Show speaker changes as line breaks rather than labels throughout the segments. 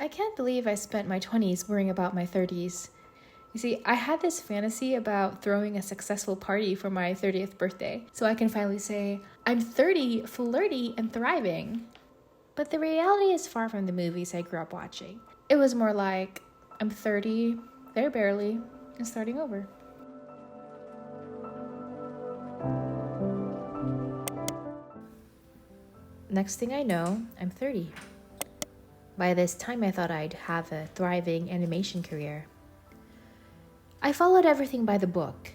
I can't believe I spent my 20s worrying about my 30s. You see, I had this fantasy about throwing a successful party for my 30th birthday, so I can finally say, I'm 30, flirty, and thriving. But the reality is far from the movies I grew up watching. It was more like, I'm 30, there barely, and starting over. Next thing I know, I'm 30. By this time, I thought I'd have a thriving animation career. I followed everything by the book.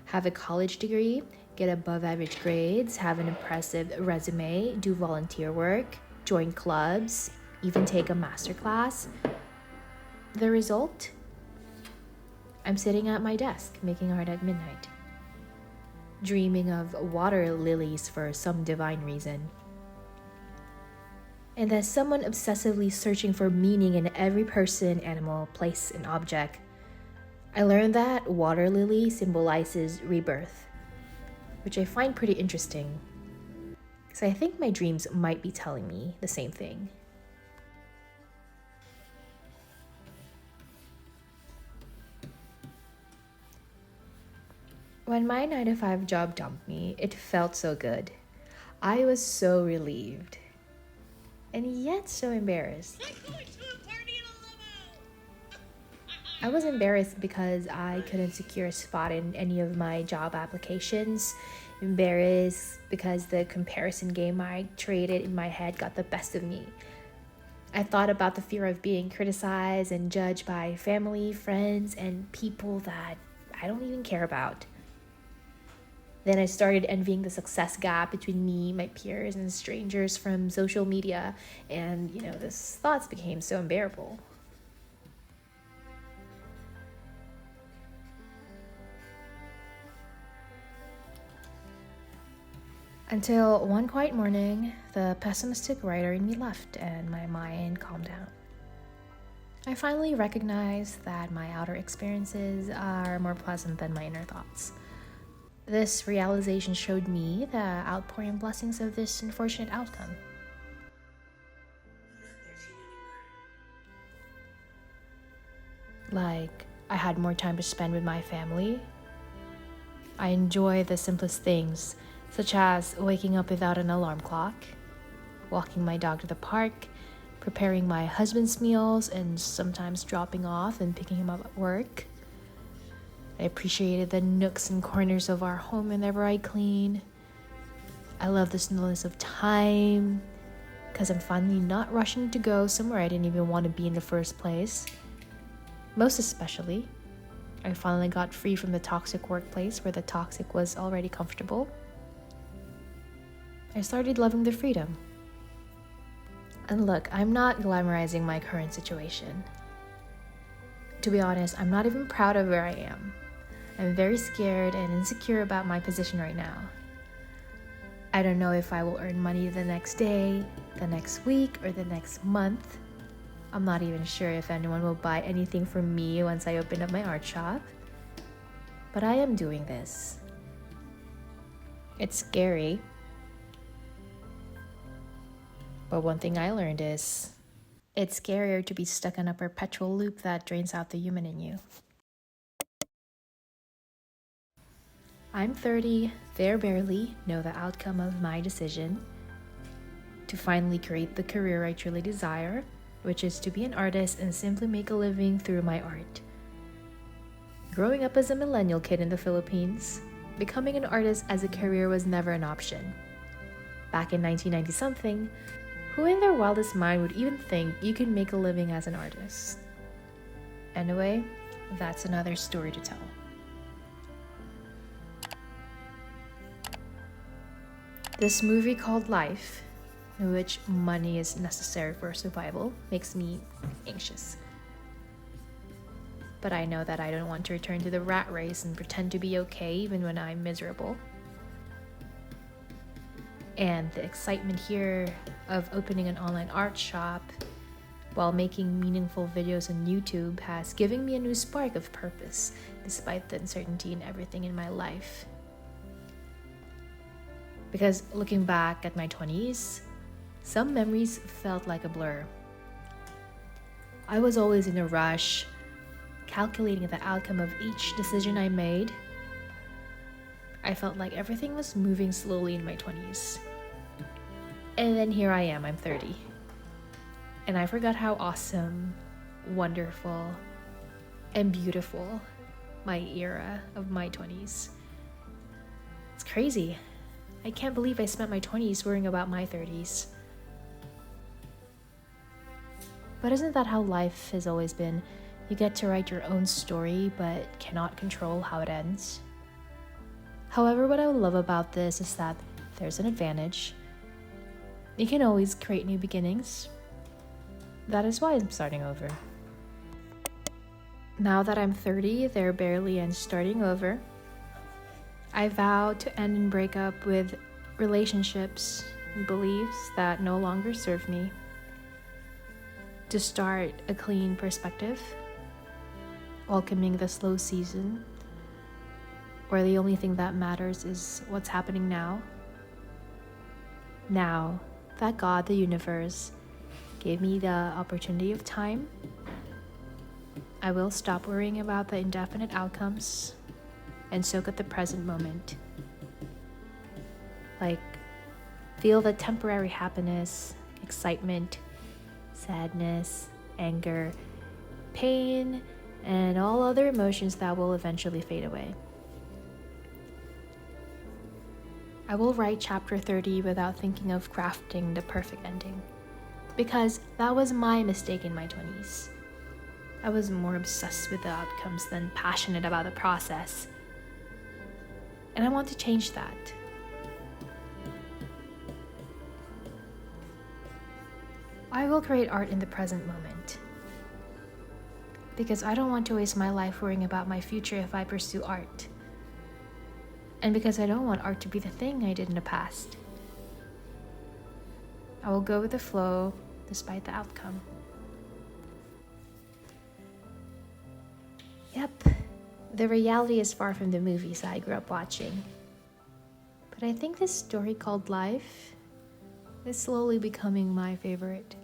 Have a college degree, get above average grades, have an impressive resume, do volunteer work, join clubs, even take a master class. The result? I'm sitting at my desk making art at midnight, dreaming of water lilies for some divine reason. And as someone obsessively searching for meaning in every person, animal, place, and object, I learned that water lily symbolizes rebirth, which I find pretty interesting. So I think my dreams might be telling me the same thing. When my 9-to-5 job dumped me, it felt so good. I was so relieved, and yet so embarrassed. I was embarrassed because I couldn't secure a spot in any of my job applications. Embarrassed because the comparison game I traded in my head got the best of me. I thought about the fear of being criticized and judged by family, friends, and people that I don't even care about. Then I started envying the success gap between me, my peers, and strangers from social media, and these thoughts became so unbearable. Until one quiet morning, the pessimistic writer in me left and my mind calmed down. I finally recognized that my outer experiences are more pleasant than my inner thoughts. This realization showed me the outpouring blessings of this unfortunate outcome. Like, I had more time to spend with my family. I enjoy the simplest things, such as waking up without an alarm clock, walking my dog to the park, preparing my husband's meals, and sometimes dropping off and picking him up at work. I appreciated the nooks and corners of our home whenever I clean. I love the slowness of time, because I'm finally not rushing to go somewhere I didn't even want to be in the first place. Most especially, I finally got free from the toxic workplace where the toxic was already comfortable. I started loving the freedom. And look, I'm not glamorizing my current situation. To be honest, I'm not even proud of where I am. I'm very scared and insecure about my position right now. I don't know if I will earn money the next day, the next week, or the next month. I'm not even sure if anyone will buy anything from me once I open up my art shop. But I am doing this. It's scary. But one thing I learned is, it's scarier to be stuck in a perpetual loop that drains out the human in you. I'm 30, there barely know the outcome of my decision to finally create the career I truly desire, which is to be an artist and simply make a living through my art. Growing up as a millennial kid in the Philippines, becoming an artist as a career was never an option. Back in 1990-something, who in their wildest mind would even think you could make a living as an artist? Anyway, that's another story to tell. This movie called Life, in which money is necessary for survival, makes me anxious. But I know that I don't want to return to the rat race and pretend to be okay even when I'm miserable. And the excitement here of opening an online art shop while making meaningful videos on YouTube has given me a new spark of purpose, despite the uncertainty in everything in my life. Because looking back at my 20s, some memories felt like a blur. I was always in a rush, calculating the outcome of each decision I made. I felt like everything was moving slowly in my 20s. And then here I am, I'm 30. And I forgot how awesome, wonderful, and beautiful my era of my 20s. It's crazy. I can't believe I spent my 20s worrying about my 30s. But isn't that how life has always been? You get to write your own story, but cannot control how it ends. However, what I love about this is that there's an advantage. You can always create new beginnings. That is why I'm starting over. Now that I'm 30, there barely ends starting over. I vow to end and break up with relationships and beliefs that no longer serve me. To start a clean perspective, welcoming the slow season, where the only thing that matters is what's happening now. Now that God, the universe, gave me the opportunity of time, I will stop worrying about the indefinite outcomes and soak at the present moment. Like, feel the temporary happiness, excitement, sadness, anger, pain, and all other emotions that will eventually fade away. I will write chapter 30 without thinking of crafting the perfect ending, because that was my mistake in my 20s. I was more obsessed with the outcomes than passionate about the process. And I want to change that. I will create art in the present moment, because I don't want to waste my life worrying about my future if I pursue art. And because I don't want art to be the thing I did in the past. I will go with the flow despite the outcome. Yep, the reality is far from the movies I grew up watching. But I think this story called life is slowly becoming my favorite.